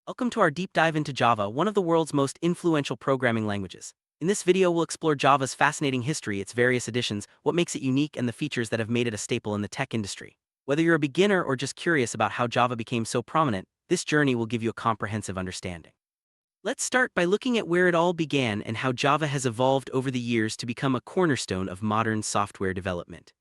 Welcome to our deep dive into Java, one of the world's most influential programming languages. In this video, we'll explore Java's fascinating history, its various editions, what makes it unique, and the features that have made it a staple in the tech industry. Whether you're a beginner or just curious about how Java became so prominent, this journey will give you a comprehensive understanding. Let's start by looking at where it all began and how Java has evolved over the years to become a cornerstone of modern software development.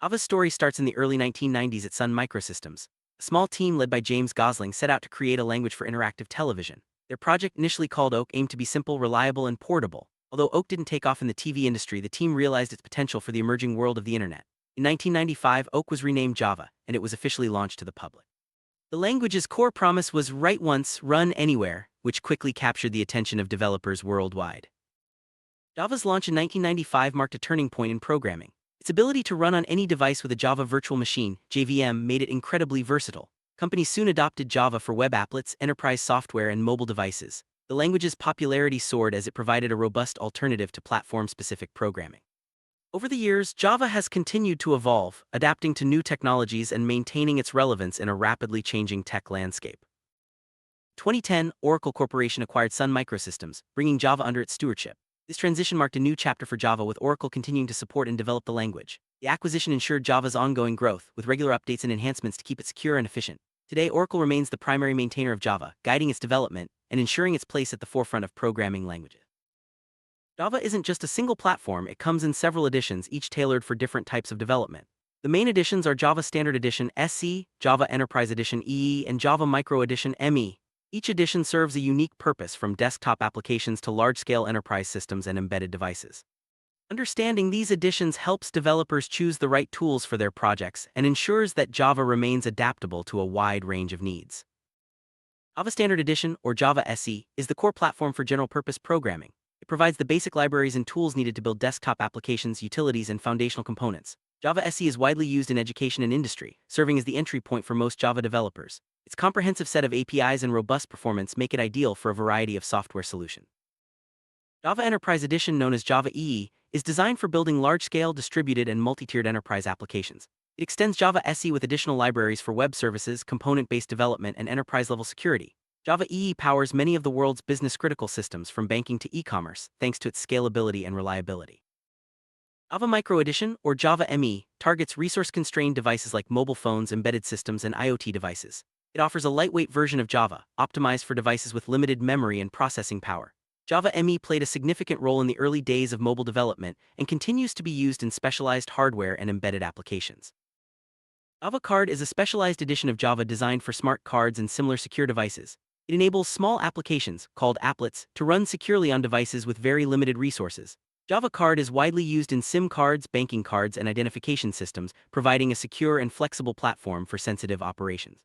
Java's story starts in the early 1990s at Sun Microsystems. A small team led by James Gosling set out to create a language for interactive television. Their project, initially called Oak, aimed to be simple, reliable, and portable. Although Oak didn't take off in the TV industry, the team realized its potential for the emerging world of the internet. In 1995, Oak was renamed Java, and it was officially launched to the public. The language's core promise was write once, run anywhere, which quickly captured the attention of developers worldwide. Java's launch in 1995 marked a turning point in programming. Its ability to run on any device with a Java Virtual Machine (JVM) made it incredibly versatile. Companies soon adopted Java for web applets, enterprise software, and mobile devices. The language's popularity soared as it provided a robust alternative to platform-specific programming. Over the years, Java has continued to evolve, adapting to new technologies and maintaining its relevance in a rapidly changing tech landscape. In 2010, Oracle Corporation acquired Sun Microsystems, bringing Java under its stewardship. This transition marked a new chapter for Java, with Oracle continuing to support and develop the language. The acquisition ensured Java's ongoing growth, with regular updates and enhancements to keep it secure and efficient. Today, Oracle remains the primary maintainer of Java, guiding its development and ensuring its place at the forefront of programming languages. Java isn't just a single platform, it comes in several editions, each tailored for different types of development. The main editions are Java Standard Edition (SE), Java Enterprise Edition EE, and Java Micro Edition (ME). Each edition serves a unique purpose, from desktop applications to large-scale enterprise systems and embedded devices. Understanding these editions helps developers choose the right tools for their projects and ensures that Java remains adaptable to a wide range of needs. Java Standard Edition, or Java SE, is the core platform for general-purpose programming. It provides the basic libraries and tools needed to build desktop applications, utilities, and foundational components. Java SE is widely used in education and industry, serving as the entry point for most Java developers. Its comprehensive set of APIs and robust performance make it ideal for a variety of software solutions. Java Enterprise Edition, known as Java EE, is designed for building large-scale, distributed, and multi-tiered enterprise applications. It extends Java SE with additional libraries for web services, component-based development, and enterprise-level security. Java EE powers many of the world's business-critical systems, from banking to e-commerce, thanks to its scalability and reliability. Java Micro Edition, or Java ME, targets resource-constrained devices like mobile phones, embedded systems, and IoT devices. It offers a lightweight version of Java, optimized for devices with limited memory and processing power. Java ME played a significant role in the early days of mobile development and continues to be used in specialized hardware and embedded applications. Java Card is a specialized edition of Java designed for smart cards and similar secure devices. It enables small applications, called applets, to run securely on devices with very limited resources. Java Card is widely used in SIM cards, banking cards, and identification systems, providing a secure and flexible platform for sensitive operations.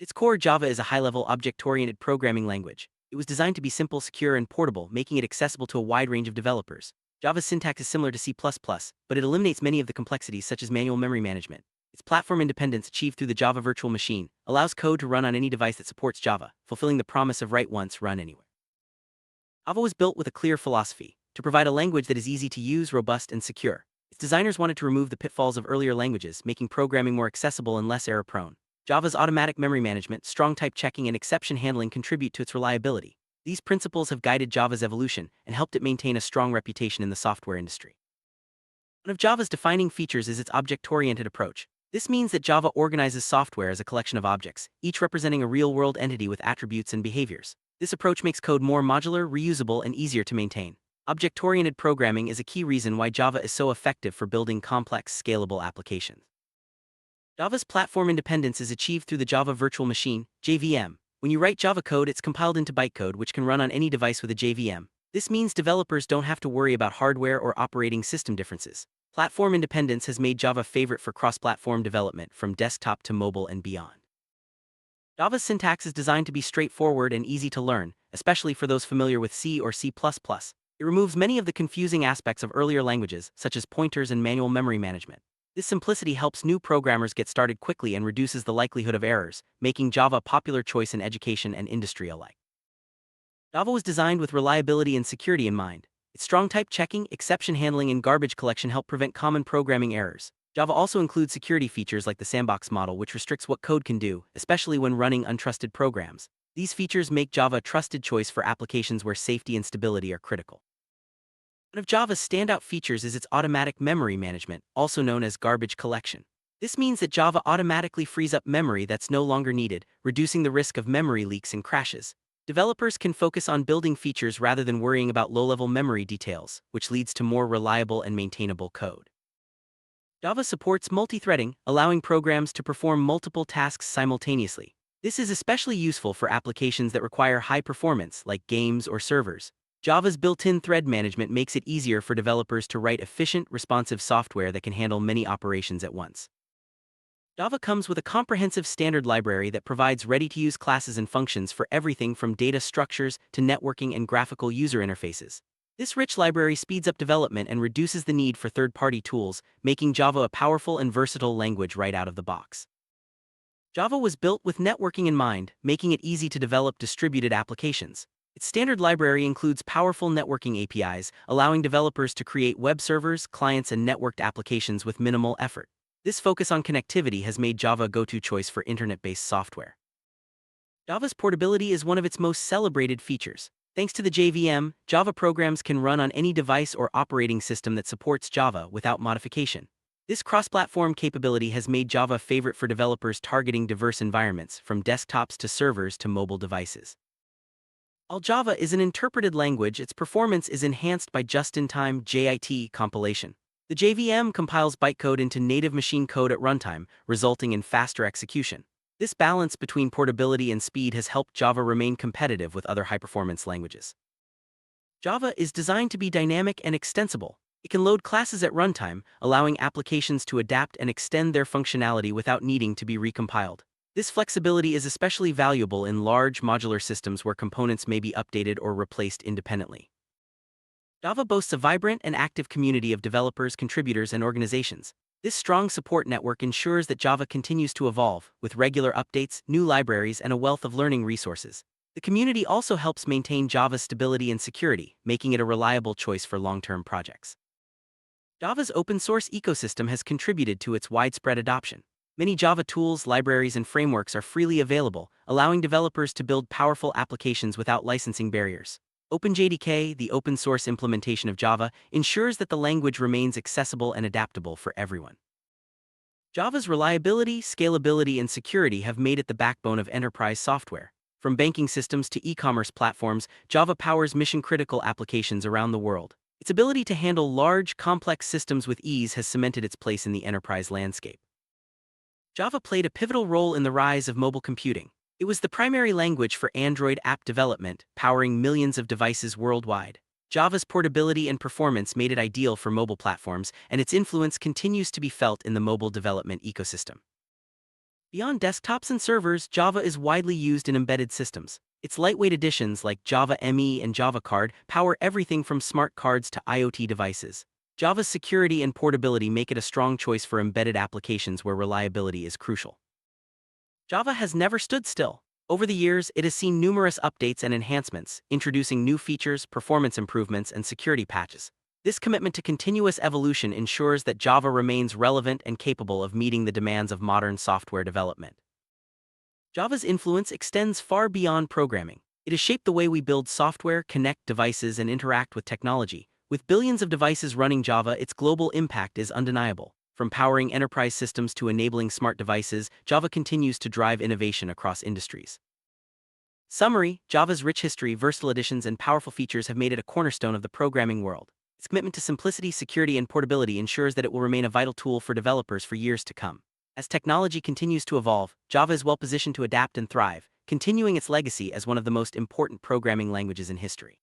At its core, Java is a high-level object-oriented programming language. It was designed to be simple, secure, and portable, making it accessible to a wide range of developers. Java's syntax is similar to C++, but it eliminates many of the complexities such as manual memory management. Its platform independence, achieved through the Java Virtual Machine, allows code to run on any device that supports Java, fulfilling the promise of write once, run anywhere. Java was built with a clear philosophy: to provide a language that is easy to use, robust, and secure. Its designers wanted to remove the pitfalls of earlier languages, making programming more accessible and less error-prone. Java's automatic memory management, strong type checking, and exception handling contribute to its reliability. These principles have guided Java's evolution and helped it maintain a strong reputation in the software industry. One of Java's defining features is its object-oriented approach. This means that Java organizes software as a collection of objects, each representing a real-world entity with attributes and behaviors. This approach makes code more modular, reusable, and easier to maintain. Object-oriented programming is a key reason why Java is so effective for building complex, scalable applications. Java's platform independence is achieved through the Java Virtual Machine (JVM). When you write Java code, it's compiled into bytecode, which can run on any device with a JVM. This means developers don't have to worry about hardware or operating system differences. Platform independence has made Java a favorite for cross-platform development, from desktop to mobile and beyond. Java's syntax is designed to be straightforward and easy to learn, especially for those familiar with C or C++. It removes many of the confusing aspects of earlier languages, such as pointers and manual memory management. This simplicity helps new programmers get started quickly and reduces the likelihood of errors, making Java a popular choice in education and industry alike. Java was designed with reliability and security in mind. Its strong type checking, exception handling, and garbage collection help prevent common programming errors. Java also includes security features like the sandbox model, which restricts what code can do, especially when running untrusted programs. These features make Java a trusted choice for applications where safety and stability are critical. One of Java's standout features is its automatic memory management, also known as garbage collection. This means that Java automatically frees up memory that's no longer needed, reducing the risk of memory leaks and crashes. Developers can focus on building features rather than worrying about low-level memory details, which leads to more reliable and maintainable code. Java supports multi-threading, allowing programs to perform multiple tasks simultaneously. This is especially useful for applications that require high performance, like games or servers. Java's built-in thread management makes it easier for developers to write efficient, responsive software that can handle many operations at once. Java comes with a comprehensive standard library that provides ready-to-use classes and functions for everything from data structures to networking and graphical user interfaces. This rich library speeds up development and reduces the need for third-party tools, making Java a powerful and versatile language right out of the box. Java was built with networking in mind, making it easy to develop distributed applications. Its standard library includes powerful networking APIs, allowing developers to create web servers, clients, and networked applications with minimal effort. This focus on connectivity has made Java a go-to choice for internet-based software. Java's portability is one of its most celebrated features. Thanks to the JVM, Java programs can run on any device or operating system that supports Java without modification. This cross-platform capability has made Java a favorite for developers targeting diverse environments, from desktops to servers to mobile devices. While Java is an interpreted language, its performance is enhanced by just-in-time JIT compilation. The JVM compiles bytecode into native machine code at runtime, resulting in faster execution. This balance between portability and speed has helped Java remain competitive with other high-performance languages. Java is designed to be dynamic and extensible. It can load classes at runtime, allowing applications to adapt and extend their functionality without needing to be recompiled. This flexibility is especially valuable in large modular systems where components may be updated or replaced independently. Java boasts a vibrant and active community of developers, contributors, and organizations. This strong support network ensures that Java continues to evolve, with regular updates, new libraries, and a wealth of learning resources. The community also helps maintain Java's stability and security, making it a reliable choice for long-term projects. Java's open-source ecosystem has contributed to its widespread adoption. Many Java tools, libraries, and frameworks are freely available, allowing developers to build powerful applications without licensing barriers. OpenJDK, the open-source implementation of Java, ensures that the language remains accessible and adaptable for everyone. Java's reliability, scalability, and security have made it the backbone of enterprise software. From banking systems to e-commerce platforms, Java powers mission-critical applications around the world. Its ability to handle large, complex systems with ease has cemented its place in the enterprise landscape. Java played a pivotal role in the rise of mobile computing. It was the primary language for Android app development, powering millions of devices worldwide. Java's portability and performance made it ideal for mobile platforms, and its influence continues to be felt in the mobile development ecosystem. Beyond desktops and servers, Java is widely used in embedded systems. Its lightweight additions like Java ME and Java Card power everything from smart cards to IoT devices. Java's security and portability make it a strong choice for embedded applications where reliability is crucial. Java has never stood still. Over the years, it has seen numerous updates and enhancements, introducing new features, performance improvements, and security patches. This commitment to continuous evolution ensures that Java remains relevant and capable of meeting the demands of modern software development. Java's influence extends far beyond programming. It has shaped the way we build software, connect devices, and interact with technology. With billions of devices running Java, its global impact is undeniable. From powering enterprise systems to enabling smart devices, Java continues to drive innovation across industries. Summary: Java's rich history, versatile additions, and powerful features have made it a cornerstone of the programming world. Its commitment to simplicity, security, and portability ensures that it will remain a vital tool for developers for years to come. As technology continues to evolve, Java is well positioned to adapt and thrive, continuing its legacy as one of the most important programming languages in history.